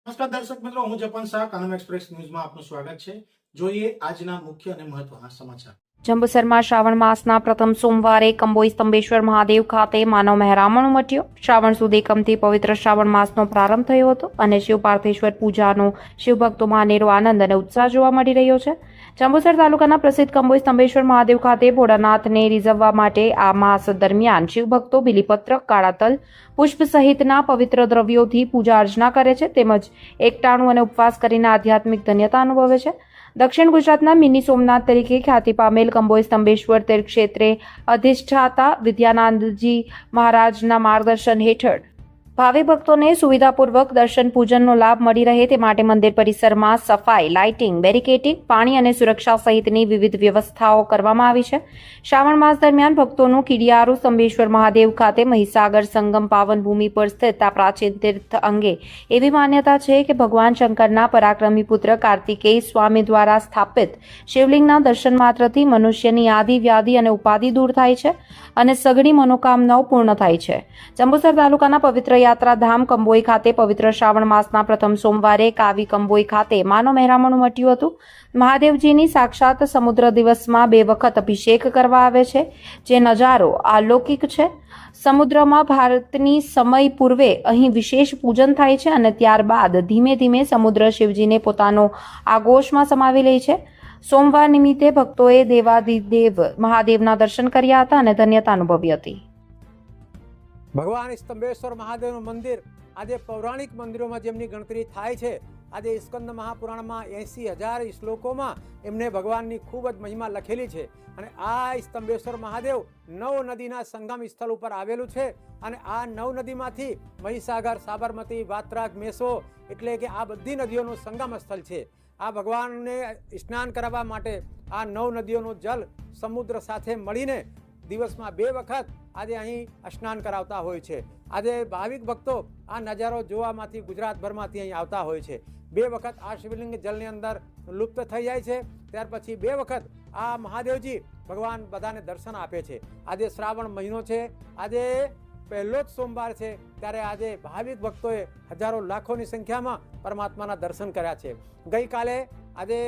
નમસ્કાર દર્શક મિત્રો, હું જપન શાહ, કાનમ એક્સપ્રેસ ન્યૂઝમાં આપનું સ્વાગત છે। જોઈએ આજના મુખ્ય અને મહત્વના સમાચાર। જંબુસરમાં શ્રાવણ માસના પ્રથમ સોમવારે કંબોઈ સ્તંભેશ્વર મહાદેવ ખાતે માનવ મહેરામણ ઉમટ્યો। શ્રાવણ સુદ એકમથી પવિત્ર શ્રાવણ માસનો પ્રારંભ થયો હતો અને શિવ પાર્થેશ્વર પૂજાનો શિવભક્તોમાં અનેરો આનંદ અને ઉત્સાહ જોવા મળી રહ્યો છે। જંબુસર તાલુકાના પ્રસિદ્ધ કંબોઈ સ્તંભેશ્વર મહાદેવ ખાતે ભોળાનાથને રીઝવવા માટે આ માસ દરમિયાન શિવભક્તો બિલીપત્ર, કાળા તલ, પુષ્પ સહિતના પવિત્ર દ્રવ્યોથી પૂજા અર્ચના કરે છે તેમજ એકટાણું અને ઉપવાસ કરીને આધ્યાત્મિક ધન્યતા અનુભવે છે। દક્ષિણ ગુજરાતના મિની સોમનાથ તરીકે ખ્યાતિ પામેલ કંબોઈ સ્તંભેશ્વર તીર્થક્ષેત્રે અધિષ્ઠાતા વિદ્યાનંદજી મહારાજના માર્ગદર્શન હેઠળ ભાવિ ભક્તોને સુવિધાપૂર્વક દર્શન પૂજનનો લાભ મળી રહે તે માટે મંદિર પરિસરમાં સફાઈ, લાઇટિંગ, બેરિકેડિંગ, પાણી અને સુરક્ષા સહિતની વિવિધ વ્યવસ્થાઓ કરવામાં આવી છે। શ્રાવણ માસ દરમિયાન ભક્તોનું કિડિયારું સ્તંભેશ્વર મહાદેવ ખાતે મહીસાગર સંગમ પાવન ભૂમિ પર સ્થિત આ પ્રાચીન તીર્થ અંગે એવી માન્યતા છે કે ભગવાન શંકરના પરાક્રમી પુત્ર કાર્તિકેય સ્વામી દ્વારા સ્થાપિત શિવલિંગના દર્શન માત્રથી મનુષ્યની આદિ વ્યાધિ અને ઉપાધિ દૂર થાય છે અને સઘળી મનોકામનાઓ પૂર્ણ થાય છે। જંબુસર તાલુકાના પવિત્ર યાત્રાધામ કંબોઈ ખાતે પવિત્ર શ્રાવણ માસના પ્રથમ સોમવારે કાવી કંબોઈ ખાતે માનવ મહેરામણ ઉમટ્યું હતું। મહાદેવજીની સાક્ષાત સમુદ્ર દિવસમાં 2 વખત અભિષેક કરવા આવે છે, જે નજારો અલૌકિક છે। સમુદ્રમાં ભારતની સમય પૂર્વે અહીં વિશેષ પૂજન થાય છે અને ત્યારબાદ ધીમે ધીમે સમુદ્ર શિવજીને પોતાનો આગોશમાં સમાવી લે છે। સોમવાર નિમિત્તે ભક્તોએ દેવાધિદેવ મહાદેવના દર્શન કર્યા હતા અને ધન્યતા અનુભવી હતી। ભગવાન સ્તંભેશ્વર મહાદેવનું મંદિર આજે પૌરાણિક મંદિરોમાં જેમની ગણતરી થાય છે। આજે સ્કંદ મહાપુરાણમાં 80,000 શ્લોકોમાં એમને ભગવાનની ખૂબ જ મહિમા લખેલી છે અને આ સ્તંભેશ્વર મહાદેવ 9 નદીના સંગમ સ્થળ ઉપર આવેલું છે અને આ 9 નદીમાંથી મહીસાગર, સાબરમતી, વાત્રાક, મેસો એટલે કે આ બધી નદીઓનું સંગમ સ્થળ છે। આ ભગવાનને સ્નાન કરાવવા માટે આ 9 નદીઓનું જલ સમુદ્ર સાથે મળીને દિવસમાં 2 વખત આજે અહીં સ્નાન કરાવતા હોય છે। આજે ભાવિક ભક્તો આ નજારો જોવામાંથી ગુજરાતભરમાંથી અહીં આવતા હોય છે। 2 વખત આ શિવલિંગ જલની અંદર લુપ્ત થઈ જાય છે, ત્યાર પછી 2 વખત આ મહાદેવજી ભગવાન બધાને દર્શન આપે છે। આજે શ્રાવણ મહિનો છે, આજે પહેલો જ સોમવાર છે, ત્યારે આજે ભાવિક ભક્તોએ હજારો લાખોની સંખ્યામાં પરમાત્માના દર્શન કર્યા છે। ગઈકાલે આજે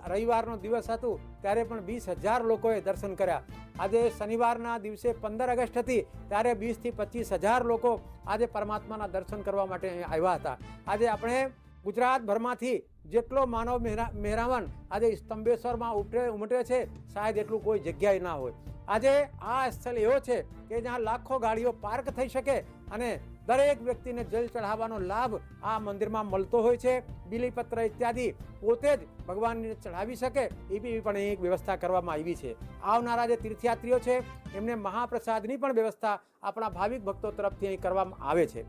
રવિવારનો દિવસ હતું ત્યારે પણ 20,000 લોકોએ દર્શન કર્યા। આજે શનિવારના દિવસે 15 ઓગસ્ટ હતી ત્યારે 20,000 થી 25,000 લોકો આજે પરમાત્માના દર્શન કરવા માટે આવ્યા હતા। આજે આપણે ગુજરાતભરમાંથી જેટલો માનવ મહેરામણ આજે સ્તંભેશ્વરમાં ઉમટે છે, શાયદ એટલું કોઈ જગ્યાએ ના હોય। આજે આ સ્થળ એવો છે કે જ્યાં લાખો ગાડીઓ પાર્ક થઈ શકે અને દરેક વ્યક્તિને જલ ચઢાવવાનો લાભ આ મંદિરમાં મળતો હોય છે। બિલીપત્ર ઇત્યાદિ પોતે જ ભગવાનને ચઢાવી શકે એવી પણ એક વ્યવસ્થા કરવામાં આવી છે। આવનારા જે તીર્થયાત્રીઓ છે એમને મહાપ્રસાદની પણ વ્યવસ્થા આપણા ભાવિક ભક્તો તરફથી અહીં કરવામાં આવે છે।